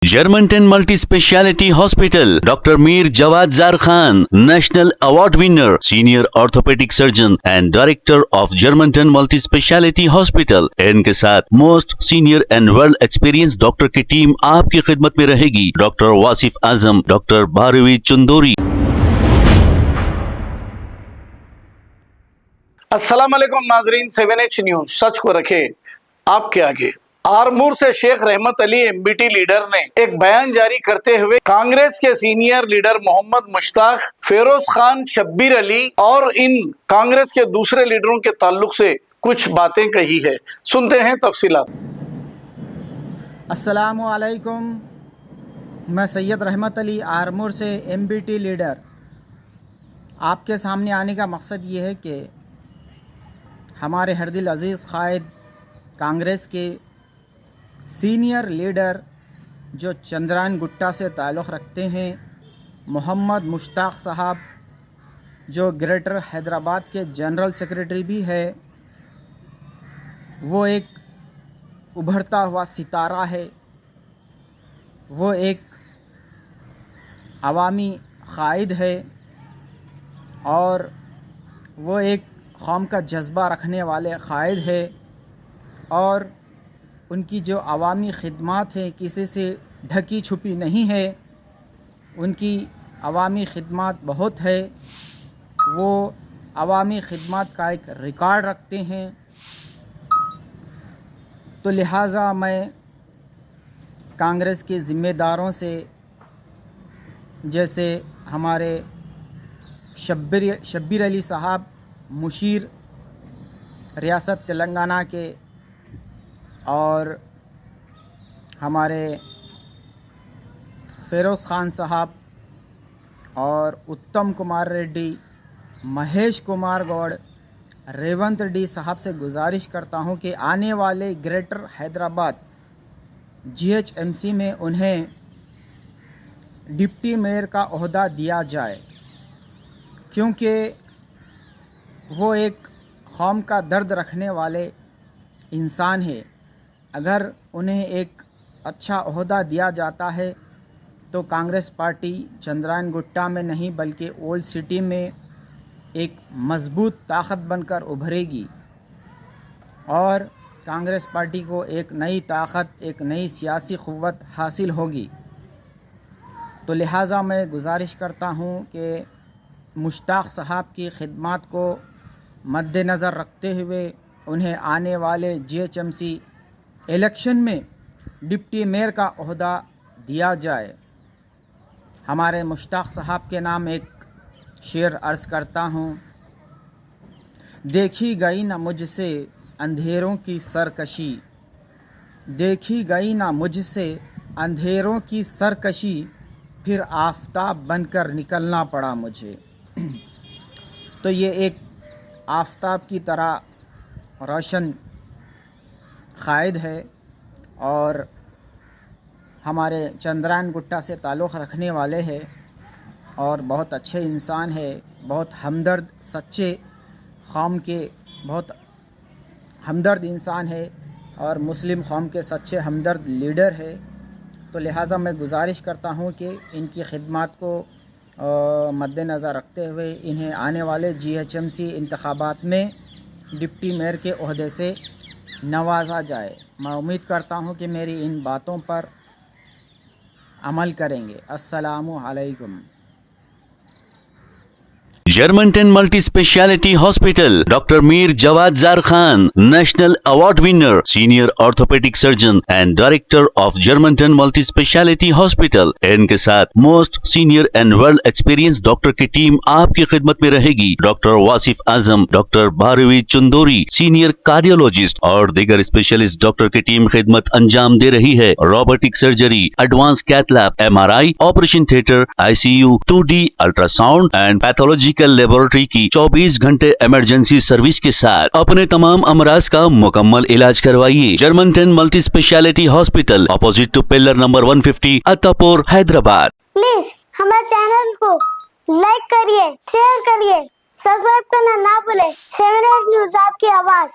Germantown Multi-Speciality Hospital, Dr. Mir Jawad Zar Khan, National Award winner, Senior Orthopedic Surgeon and Director of Germantown Multi-Speciality Hospital। इनके साथ most senior and world experience doctor की team आपकी खिदमत में रहेगी। Doctor Wasif Azam, doctor Bharvi Chandori. अस्सलाम वालेकुम नाजरीन, 7H न्यूज सच को रखे आपके आगे। आरमूर से शेख रहमत अली एमबीटी लीडर ने एक बयान जारी करते हुए कांग्रेस के सीनियर लीडर मोहम्मद मुश्ताक, फेरोज खान, शब्बीर अली और इन कांग्रेस के दूसरे लीडरों के ताल्लुक से कुछ बातें कही है। सुनते हैं तफसीलात। अस्सलामु अलैकुम, मैं सैयद रहमत अली आरमूर से एमबीटी लीडर आपके सामने आने का मकसद ये है कि हमारे हरदिल अज़ीज़ क़ायद कांग्रेस के सीनियर लीडर जो चंद्रायन गुट्टा से ताल्लुक़ रखते हैं, मोहम्मद मुश्ताक साहब जो ग्रेटर हैदराबाद के जनरल सेक्रेटरी भी है, वो एक उभरता हुआ सितारा है, वो एक अवामी क़ायद है और वो एक कौम का जज्बा रखने वाले क़ायद है और उनकी जो अवामी खिदमत है किसी से ढकी छुपी नहीं है। उनकी अवामी खिदमत बहुत है, वो अवामी खिदमत का एक रिकॉर्ड रखते हैं। तो लिहाजा मैं कांग्रेस के ज़िम्मेदारों से, जैसे हमारे शब्बीर अली साहब मुशीर रियासत तेलंगाना के और हमारे फेरोज़ खान साहब और उत्तम कुमार रेड्डी, महेश कुमार गौड़, रेवंत रेड्डी साहब से गुजारिश करता हूं कि आने वाले ग्रेटर हैदराबाद जीएचएमसी में उन्हें डिप्टी मेयर का ओहदा दिया जाए, क्योंकि वो एक कौम का दर्द रखने वाले इंसान है। अगर उन्हें एक अच्छा ओहदा दिया जाता है तो कांग्रेस पार्टी चंद्रायन गुट्टा में नहीं बल्कि ओल्ड सिटी में एक मजबूत ताकत बनकर उभरेगी और कांग्रेस पार्टी को एक नई ताकत, एक नई सियासी क़ुव्वत हासिल होगी। तो लिहाजा मैं गुजारिश करता हूँ कि मुश्ताक साहब की खिदमत को मद्देनज़र रखते हुए उन्हें आने वाले जीएचएमसी इलेक्शन में डिप्टी मेयर का ओहदा दिया जाए। हमारे मुश्ताक साहब के नाम एक शेर अर्ज़ करता हूँ। देखी गई ना मुझसे अंधेरों की सरकशी, देखी गई ना मुझसे अंधेरों की सरकशी, फिर आफताब बनकर निकलना पड़ा मुझे। तो ये एक आफताब की तरह रोशन क़ायद है और हमारे चंद्रायन गुट्टा से ताल्लुक़ रखने वाले हैं और बहुत अच्छे इंसान है, बहुत हमदर्द, सच्चे कौम के बहुत हमदर्द इंसान है और मुस्लिम कौम के सच्चे हमदर्द लीडर है। तो लिहाजा मैं गुजारिश करता हूँ कि इनकी खिदमत को मद्देनज़र रखते हुए इन्हें आने वाले जीएचएमसी इंतखाबात में डिप्टी मेयर के ओहदे से नवाजा जाए। मैं उम्मीद करता हूँ कि मेरी इन बातों पर अमल करेंगे। अस्सलामु अलैकुम। Germantown Multi-Speciality Hospital, Dr. Mir Jawad Zar Khan, National Award winner, Senior Orthopedic Surgeon and Director of Germantown Multi-Speciality Hospital। इनके साथ most senior and world experience doctor की टीम आपकी खिदमत में रहेगी। Doctor Wasif Azam, doctor Bharvi Chandori, senior cardiologist और दीगर specialist doctor की टीम खिदमत अंजाम दे रही है। Robotic surgery, advance cath lab, MRI, operation theatre, ICU, 2D ultrasound and pathological laboratory की 24 घंटे इमरजेंसी सर्विस के साथ अपने तमाम अमराज का मुकम्मल इलाज करवाइए। Germanten multi speciality hospital, opposite to pillar number 150, Attapur, Hyderabad. Please हमारे चैनल को लाइक करिए, शेयर करिए, सब्सक्राइब करना ना भूले। 7H न्यूज आपकी आवाज।